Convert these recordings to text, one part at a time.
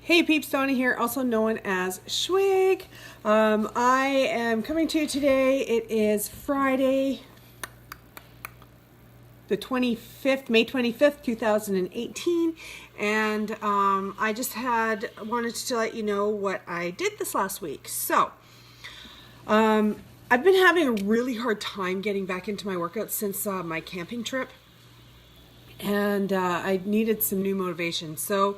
Hey peeps, Donna here, also known as Schwig. I am coming to you today. It is Friday, the 25th, May 25th, 2018, and I just wanted to let you know what I did this last week. So, I've been having a really hard time getting back into my workouts since my camping trip, and I needed some new motivation. So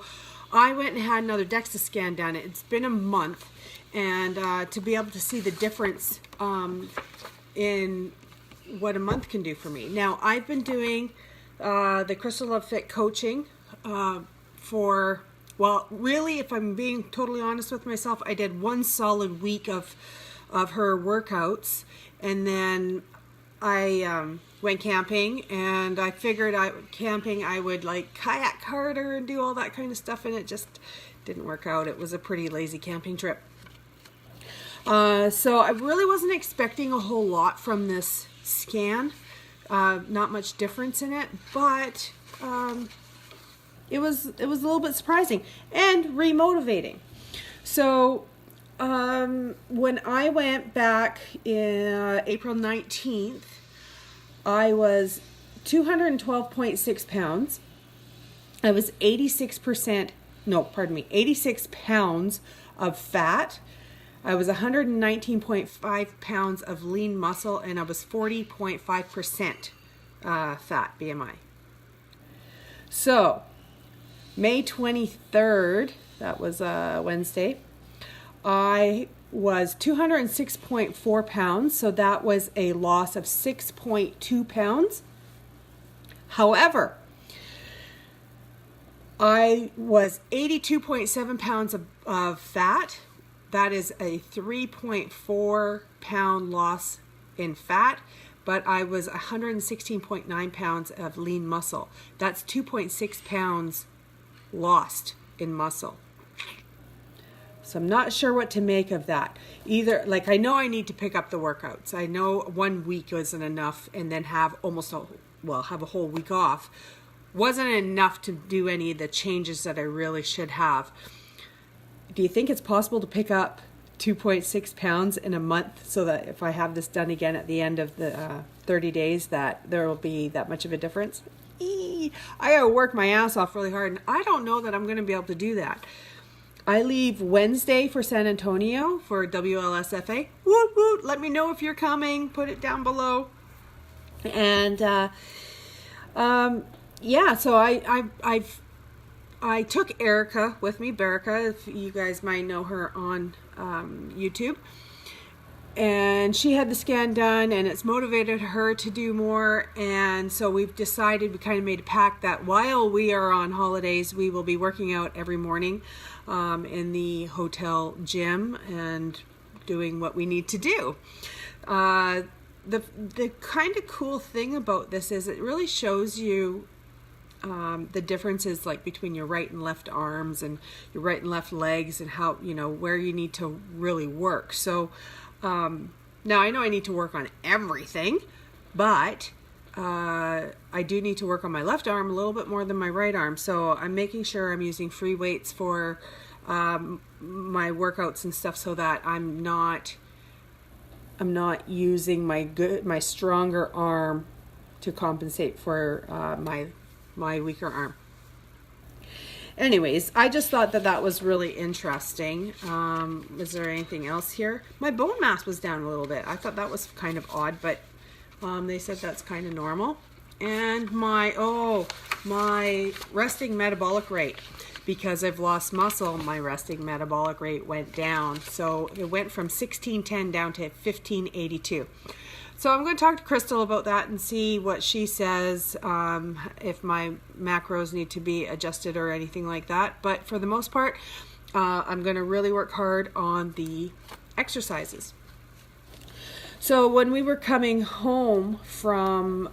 I went and had another DeXA scan done. It's been a month, and to be able to see the difference in what a month can do for me. Now, I've been doing the Crystal Love Fit coaching well, really, if I'm being totally honest with myself, I did one solid week of her workouts, and then I went camping, and I figured I would like kayak harder and do all that kind of stuff, and it just didn't work out. It was a pretty lazy camping trip. So I really wasn't expecting a whole lot from this scan. Not much difference in it, but it was a little bit surprising and remotivating. So when I went back in April 19th, I was 212.6 pounds. I was 86 pounds of fat. I was 119.5 pounds of lean muscle, and I was 40.5% fat BMI. So, May 23rd, that was Wednesday, I was 206.4 pounds, so that was a loss of 6.2 pounds. However, I was 82.7 pounds of fat. That is a 3.4 pound loss in fat, but I was 116.9 pounds of lean muscle. That's 2.6 pounds lost in muscle. So I'm not sure what to make of that. Either, like, I know I need to pick up the workouts. I know 1 week wasn't enough, and then have a whole week off wasn't enough to do any of the changes that I really should have. Do you think it's possible to pick up 2.6 pounds in a month, so that if I have this done again at the end of the 30 days, that there will be that much of a difference? I gotta work my ass off really hard, and I don't know that I'm gonna be able to do that. I leave Wednesday for San Antonio for WLSFA. Woot woot! Let me know if you're coming. Put it down below. And yeah, so I took Erica with me, Berica, if you guys might know her on YouTube. And she had the scan done, and it's motivated her to do more. And so we kind of made a pact that while we are on holidays, we will be working out every morning in the hotel gym and doing what we need to do. The kind of cool thing about this is it really shows you the differences, like between your right and left arms and your right and left legs, and how, where you need to really work. So now I know I need to work on everything, but I do need to work on my left arm a little bit more than my right arm. So I'm making sure I'm using free weights for my workouts and stuff, so that I'm not using my stronger arm to compensate for my weaker arm. Anyways, I just thought that was really interesting. Is there anything else here? My bone mass was down a little bit. I thought that was kind of odd, but they said that's kind of normal. And my resting metabolic rate, because I've lost muscle, my resting metabolic rate went down. So it went from 1610 down to 1582. So I'm going to talk to Crystal about that and see what she says, if my macros need to be adjusted or anything like that. But for the most part, I'm going to really work hard on the exercises. So when we were coming home from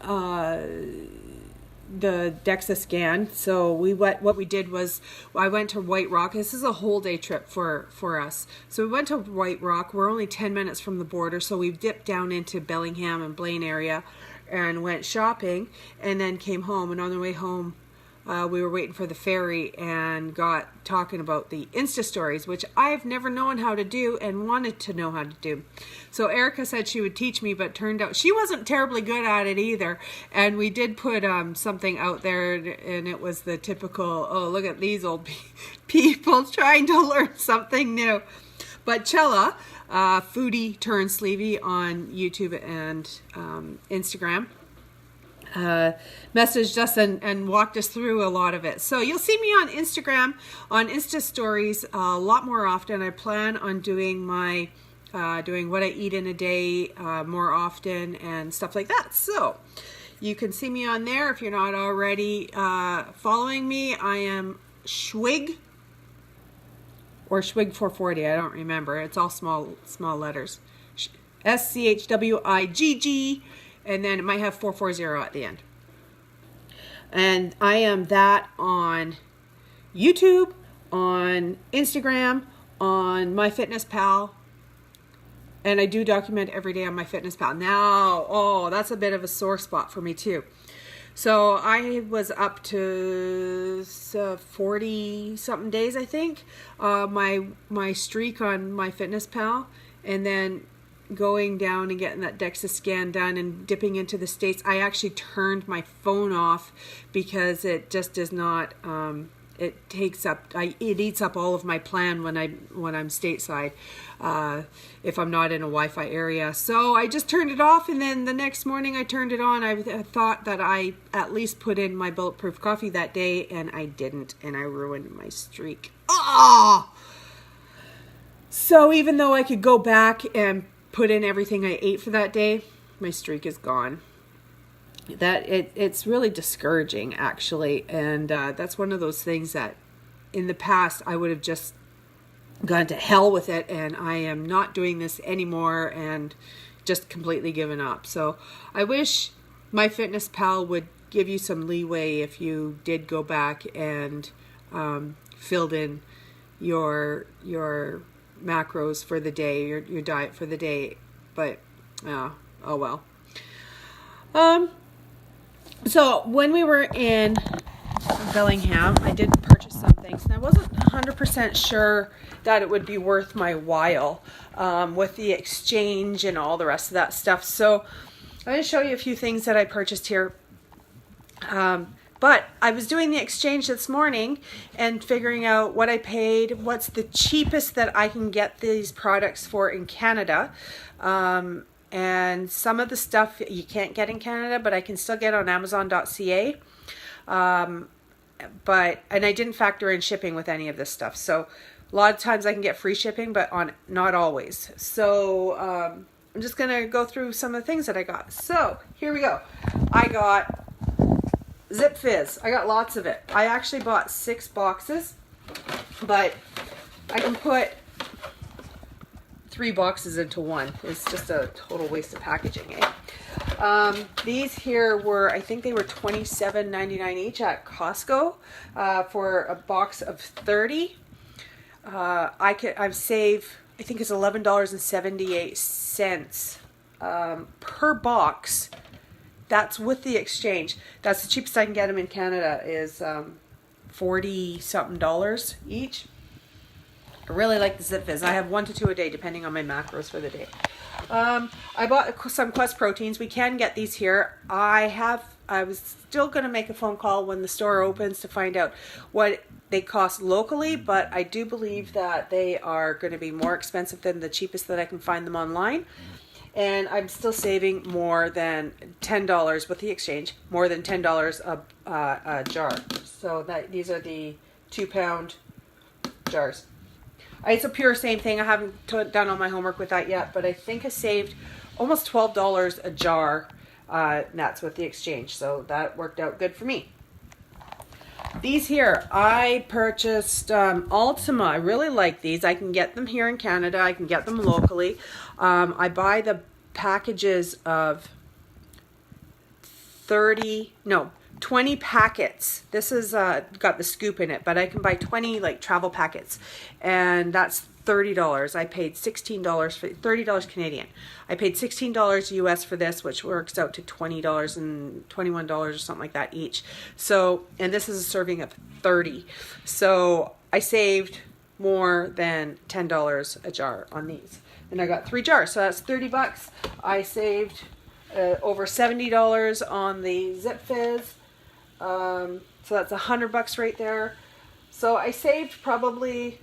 the DeXA scan, so what we did was, I went to White Rock. This is a whole day trip for us. So we went to White Rock. We're only 10 minutes from the border, so we dipped down into Bellingham and Blaine area and went shopping, and then came home. And on the way home, we were waiting for the ferry and got talking about the Insta stories, which I've never known how to do and wanted to know how to do. So Erica said she would teach me, but turned out she wasn't terribly good at it either. And we did put something out there, and it was the typical, oh, look at these old people trying to learn something new. But Chella, foodie turned sleevey on YouTube and Instagram, messaged us and walked us through a lot of it. So you'll see me on Instagram, on Insta stories a lot more often. I plan on doing my doing what I eat in a day more often and stuff like that. So you can see me on there if you're not already following me. I am Schwig or Schwig 440. I don't remember. It's all small letters. SCHWIGG. And then it might have 440 at the end. And I am that on YouTube, on Instagram, on MyFitnessPal. And I do document every day on MyFitnessPal. Now, oh, that's a bit of a sore spot for me too. So I was up to 40-something days, I think, my streak on MyFitnessPal. And then going down and getting that DeXA scan done and dipping into the States. I actually turned my phone off because it just does not, it eats up all of my plan when I'm stateside, if I'm not in a Wi-Fi area. So I just turned it off, and then the next morning I turned it on. I thought that I at least put in my bulletproof coffee that day, and I didn't, and I ruined my streak. Oh! So even though I could go back and put in everything I ate for that day, my streak is gone. It's really discouraging, actually, and that's one of those things that in the past I would have just gone to hell with it, and I am not doing this anymore and just completely given up. So I wish MyFitnessPal would give you some leeway if you did go back and filled in your macros for the day, your diet for the day, but oh well. So when we were in Bellingham, I did purchase some things, and I wasn't 100% sure that it would be worth my while with the exchange and all the rest of that stuff. So I'm going to show you a few things that I purchased here. But I was doing the exchange this morning and figuring out what I paid, what's the cheapest that I can get these products for in Canada. And some of the stuff you can't get in Canada, but I can still get on Amazon.ca. And I didn't factor in shipping with any of this stuff. So a lot of times I can get free shipping, but not always. So I'm just going to go through some of the things that I got. So here we go. I got Zip Fizz. I got lots of it. I actually bought 6 boxes, but I can put 3 boxes into one. It's just a total waste of packaging, eh? These here were, I think they were $27.99 each at Costco for a box of 30. I've saved, I think it's $11.78 per box. That's with the exchange. That's the cheapest I can get them in Canada is $40-something each. I really like the Zip Fizz. I have 1 to 2 a day depending on my macros for the day. I bought some Quest proteins. We can get these here. I was still going to make a phone call when the store opens to find out what they cost locally, but I do believe that they are going to be more expensive than the cheapest that I can find them online. And I'm still saving more than $10 with the exchange, more than $10 a jar. So these are the 2-pound jars. It's a pure same thing. I haven't done all my homework with that yet, but I think I saved almost $12 a jar. That's with the exchange. So that worked out good for me. These here, I purchased Ultima. I really like these. I can get them here in Canada. I can get them locally. I buy the packages of 20 packets. This is got the scoop in it, but I can buy 20 like travel packets, and that's $30. I paid $16 for $30 Canadian. I paid $16 US for this, which works out to $20 and $21 or something like that each. So, and this is a serving of 30. So I saved more than $10 a jar on these, and I got 3 jars, so that's 30 bucks. I saved over $70 on the Zip Fizz. So that's $100 right there. So I saved probably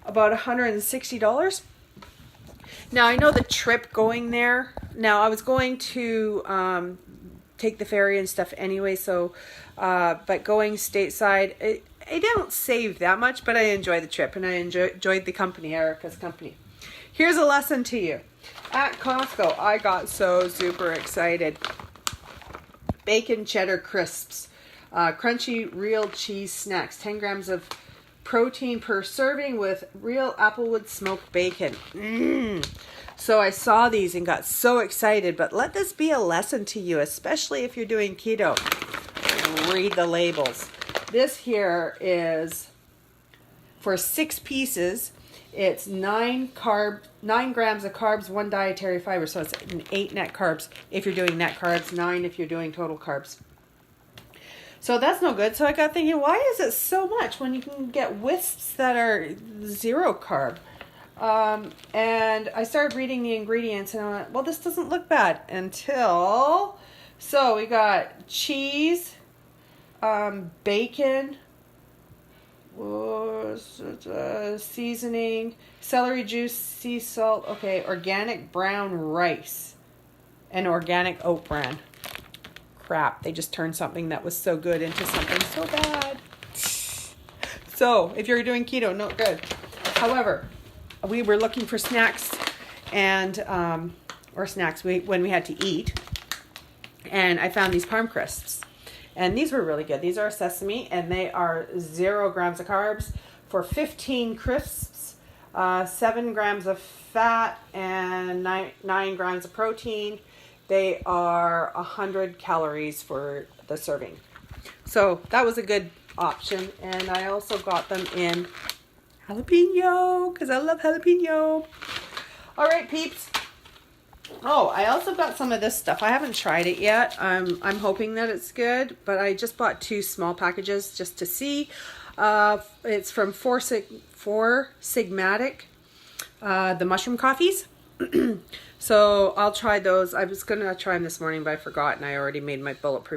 about $160. Now I know the trip going there. Now I was going to take the ferry and stuff anyway. So, but going stateside, I don't save that much, but I enjoy the trip and I enjoyed the company, Erica's company. Here's a lesson to you. At Costco, I got so super excited. Bacon cheddar crisps, crunchy real cheese snacks, 10 grams of protein per serving with real applewood smoked bacon. So I saw these and got so excited, but let this be a lesson to you, especially if you're doing keto. Read the labels. This here is for 6 pieces. It's 9 grams of carbs, 1 dietary fiber. So it's 8 net carbs if you're doing net carbs, 9 if you're doing total carbs. So that's no good. So I got thinking, why is it so much when you can get wisps that are 0 carb? And I started reading the ingredients and I went, well, this doesn't look bad until, so we got cheese, bacon, seasoning, celery juice, sea salt, okay, organic brown rice, and organic oat bran. Crap, they just turned something that was so good into something so bad. So, if you're doing keto, not good. However, we were looking for snacks and, when we had to eat, and I found these parm crisps. And these were really good. These are sesame, and they are 0 grams of carbs for 15 crisps, 7 grams of fat, and 9 grams of protein. They are 100 calories for the serving. So that was a good option. And I also got them in jalapeno, because I love jalapeno. All right, peeps. Oh, I also got some of this stuff. I haven't tried it yet. I'm hoping that it's good, but I just bought 2 small packages just to see. It's from Four Sigmatic, the mushroom coffees. So I'll try those. I was going to try them this morning, but I forgot, and I already made my bulletproof